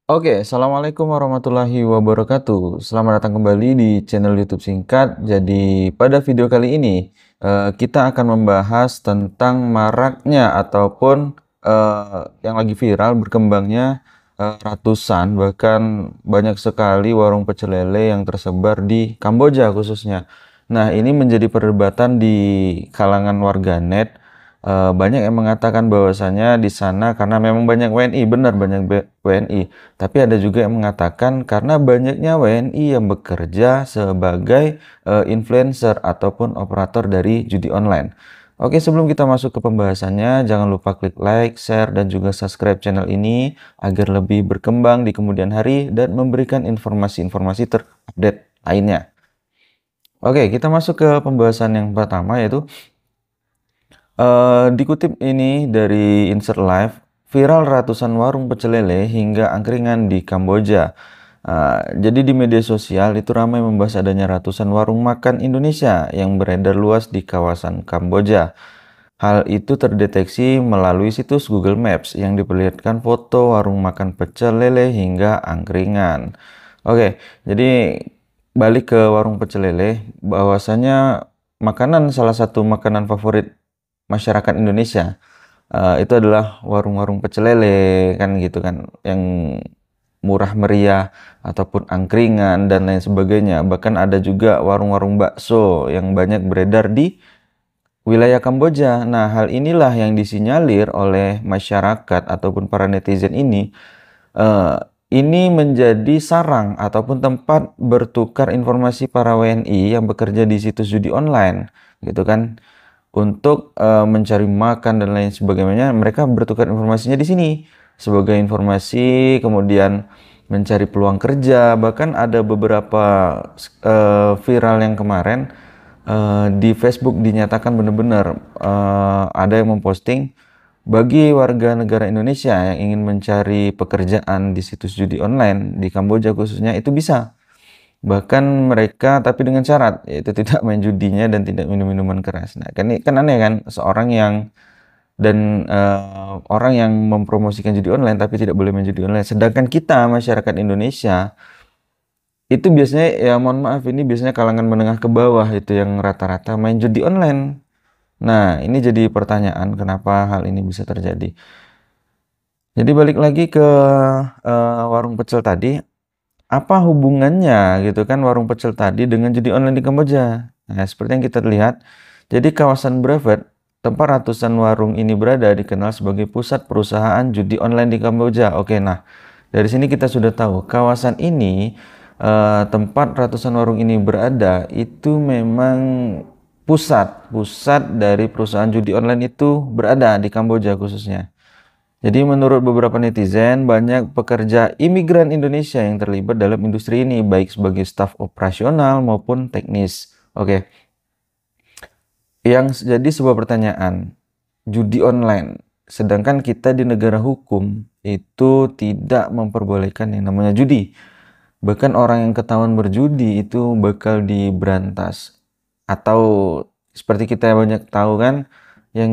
Oke, Assalamualaikum warahmatullahi wabarakatuh. Selamat datang kembali di channel YouTube Singkat. Jadi, pada video kali ini, kita akan membahas tentang maraknya ataupun yang lagi viral berkembangnya ratusan, bahkan banyak sekali warung pecel lele yang tersebar di Kamboja khususnya. Nah, ini menjadi perdebatan di kalangan warganet. Banyak yang mengatakan bahwasanya di sana karena memang banyak WNI, benar banyak WNI. Tapi ada juga yang mengatakan karena banyaknya WNI yang bekerja sebagai influencer ataupun operator dari judi online. Oke, sebelum kita masuk ke pembahasannya, jangan lupa klik like, share, dan juga subscribe channel ini agar lebih berkembang di kemudian hari dan memberikan informasi-informasi terupdate lainnya. Oke, kita masuk ke pembahasan yang pertama yaitu dikutip ini dari Insert Live, viral ratusan warung pecel lele hingga angkringan di Kamboja. Jadi di media sosial itu ramai membahas adanya ratusan warung makan Indonesia yang beredar luas di kawasan Kamboja. Hal itu terdeteksi melalui situs Google Maps yang diperlihatkan foto warung makan pecel lele hingga angkringan. Oke, jadi balik ke warung pecel lele, bahwasanya salah satu makanan favorit masyarakat Indonesia itu adalah warung-warung pecel lele kan gitu kan, yang murah meriah ataupun angkringan dan lain sebagainya. Bahkan ada juga warung-warung bakso yang banyak beredar di wilayah Kamboja. Nah, hal inilah yang disinyalir oleh masyarakat ataupun para netizen eh, ini menjadi sarang ataupun tempat bertukar informasi para WNI yang bekerja di situs judi online gitu kan, untuk mencari makan dan lain sebagainya. Mereka bertukar informasinya di sini sebagai informasi, kemudian mencari peluang kerja. Bahkan ada beberapa viral yang kemarin di Facebook dinyatakan benar-benar ada yang memposting bagi warga negara Indonesia yang ingin mencari pekerjaan di situs judi online di Kamboja khususnya itu bisa. Bahkan mereka tapi dengan syarat yaitu tidak main judinya dan tidak minum minuman keras. Nah, kan ini kan aneh kan, seorang yang orang yang mempromosikan judi online tapi tidak boleh main judi online. Sedangkan kita masyarakat Indonesia itu biasanya, ya mohon maaf, ini biasanya kalangan menengah ke bawah itu yang rata-rata main judi online. Nah, ini jadi pertanyaan kenapa hal ini bisa terjadi. Jadi balik lagi ke warung pecel tadi, apa hubungannya gitu kan warung pecel tadi dengan judi online di Kamboja? Nah, seperti yang kita lihat, jadi kawasan Brevet, tempat ratusan warung ini berada, dikenal sebagai pusat perusahaan judi online di Kamboja. Oke, nah dari sini kita sudah tahu kawasan ini, tempat ratusan warung ini berada, itu memang pusat dari perusahaan judi online itu berada di Kamboja khususnya. Jadi menurut beberapa netizen, banyak pekerja imigran Indonesia yang terlibat dalam industri ini, baik sebagai staf operasional maupun teknis. Oke, yang jadi sebuah pertanyaan, judi online, sedangkan kita di negara hukum itu tidak memperbolehkan yang namanya judi. Bahkan orang yang ketahuan berjudi itu bakal diberantas. Atau seperti kita banyak tahu kan, yang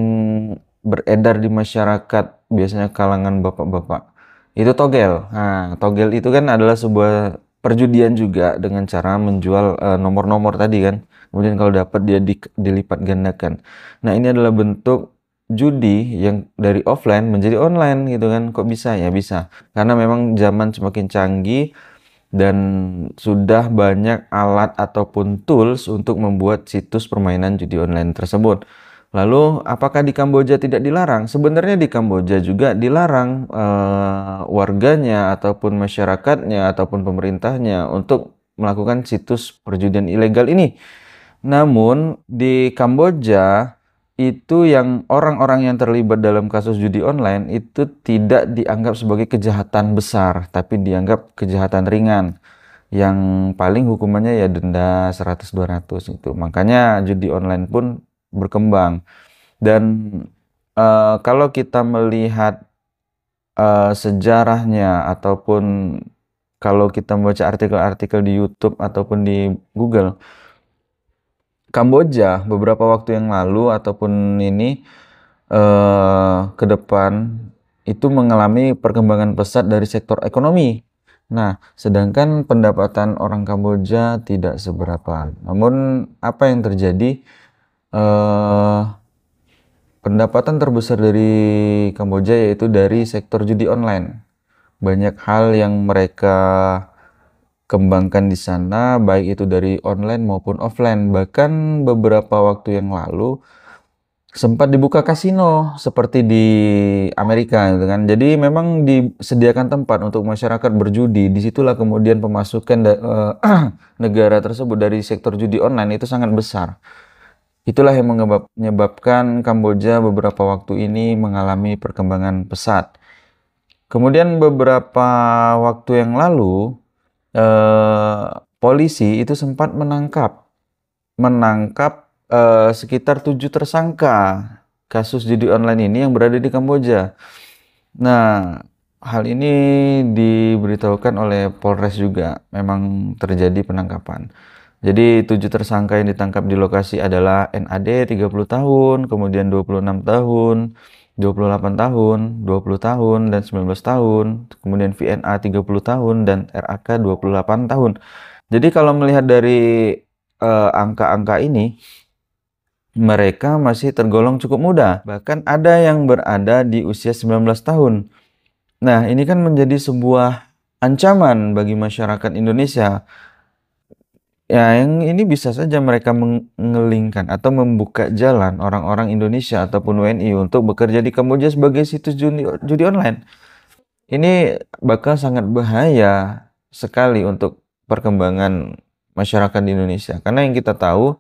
beredar di masyarakat biasanya kalangan bapak-bapak itu togel. Nah, togel itu kan adalah sebuah perjudian juga dengan cara menjual nomor-nomor tadi kan. Kemudian kalau dapat dia dilipat gandakan. Nah, ini adalah bentuk judi yang dari offline menjadi online gitu kan. Kok bisa? Ya bisa. Karena memang zaman semakin canggih dan sudah banyak alat ataupun tools untuk membuat situs permainan judi online tersebut. Lalu, apakah di Kamboja tidak dilarang? Sebenarnya di Kamboja juga dilarang warganya ataupun masyarakatnya ataupun pemerintahnya untuk melakukan situs perjudian ilegal ini. Namun di Kamboja itu yang orang-orang yang terlibat dalam kasus judi online itu tidak dianggap sebagai kejahatan besar, tapi dianggap kejahatan ringan. Yang paling hukumannya ya denda 100-200 itu. Makanya judi online pun berkembang. Dan kalau kita melihat sejarahnya ataupun kalau kita membaca artikel-artikel di YouTube ataupun di Google, Kamboja beberapa waktu yang lalu ataupun ini ke depan itu mengalami perkembangan pesat dari sektor ekonomi. Nah, sedangkan pendapatan orang Kamboja tidak seberapa. Namun, apa yang terjadi? Eh, Pendapatan terbesar dari Kamboja yaitu dari sektor judi online. Banyak hal yang mereka kembangkan di sana, baik itu dari online maupun offline. Bahkan beberapa waktu yang lalu sempat dibuka kasino seperti di Amerika gitu kan. Jadi memang disediakan tempat untuk masyarakat berjudi. Disitulah kemudian pemasukan negara tersebut dari sektor judi online itu sangat besar. Itulah yang menyebabkan Kamboja beberapa waktu ini mengalami perkembangan pesat. Kemudian beberapa waktu yang lalu eh, polisi itu sempat menangkap sekitar 7 tersangka kasus judi online ini yang berada di Kamboja. Nah, hal ini diberitahukan oleh Polres juga, memang terjadi penangkapan. Jadi 7 tersangka yang ditangkap di lokasi adalah NAD 30 tahun, kemudian 26 tahun, 28 tahun, 20 tahun, dan 19 tahun, kemudian VNA 30 tahun, dan RAK 28 tahun. Jadi kalau melihat dari angka-angka ini, mereka masih tergolong cukup muda. Bahkan ada yang berada di usia 19 tahun. Nah, ini kan menjadi sebuah ancaman bagi masyarakat Indonesia. Ya, yang ini bisa saja mereka mengelingkan atau membuka jalan orang-orang Indonesia ataupun WNI untuk bekerja di Kamboja sebagai situs judi online. Ini bakal sangat bahaya sekali untuk perkembangan masyarakat di Indonesia. Karena yang kita tahu,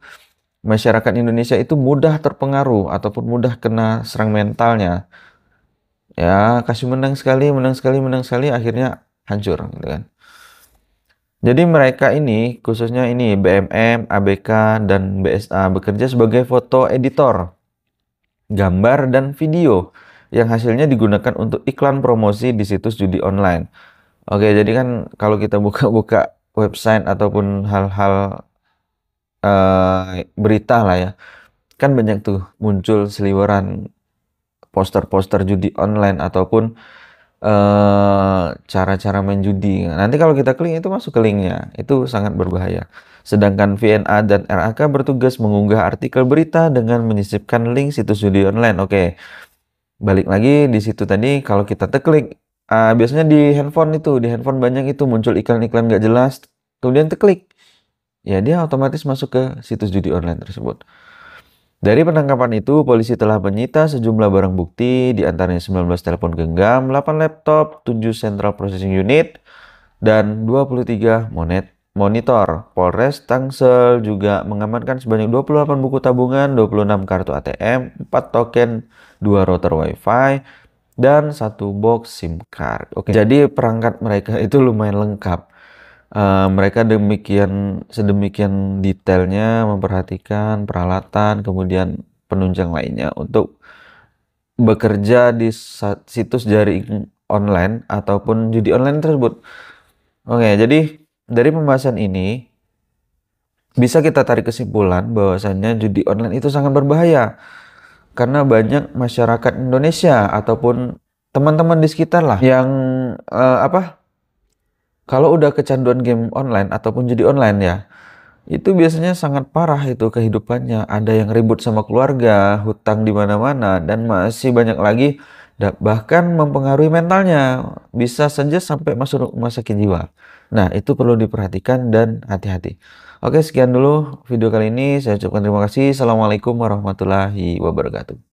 masyarakat Indonesia itu mudah terpengaruh ataupun mudah kena serang mentalnya. Ya, kasih menang sekali, menang sekali, menang sekali, akhirnya hancur, gitu kan. Jadi mereka ini, khususnya ini BMM, ABK, dan BSA bekerja sebagai foto editor, gambar, dan video yang hasilnya digunakan untuk iklan promosi di situs judi online. Oke, jadi kan kalau kita buka-buka website ataupun hal-hal berita lah ya, kan banyak tuh muncul seliweran poster-poster judi online ataupun cara-cara main judi. Nanti kalau kita klik itu masuk ke linknya, itu sangat berbahaya. Sedangkan VNA dan RAK bertugas mengunggah artikel berita dengan menyisipkan link situs judi online. Oke, balik lagi di situ tadi, kalau kita teklik, biasanya di handphone banyak itu muncul iklan-iklan nggak jelas, kemudian teklik, ya dia otomatis masuk ke situs judi online tersebut. Dari penangkapan itu, polisi telah menyita sejumlah barang bukti, di antaranya 19 telepon genggam, 8 laptop, 7 central processing unit, dan 23 monitor. Polres Tangsel juga mengamankan sebanyak 28 buku tabungan, 26 kartu ATM, 4 token, 2 router WiFi, dan 1 box SIM card. Oke, jadi perangkat mereka itu lumayan lengkap. Mereka sedemikian detailnya memperhatikan peralatan, kemudian penunjang lainnya untuk bekerja di situs jaring online ataupun judi online tersebut. Oke, jadi dari pembahasan ini bisa kita tarik kesimpulan bahwasannya judi online itu sangat berbahaya karena banyak masyarakat Indonesia ataupun teman-teman di sekitar lah yang kalau udah kecanduan game online ataupun judi online ya, itu biasanya sangat parah itu kehidupannya. Ada yang ribut sama keluarga, hutang di mana-mana, dan masih banyak lagi, bahkan mempengaruhi mentalnya. Bisa saja sampai masuk rumah sakit jiwa. Nah, itu perlu diperhatikan dan hati-hati. Oke, sekian dulu video kali ini. Saya ucapkan terima kasih. Assalamualaikum warahmatullahi wabarakatuh.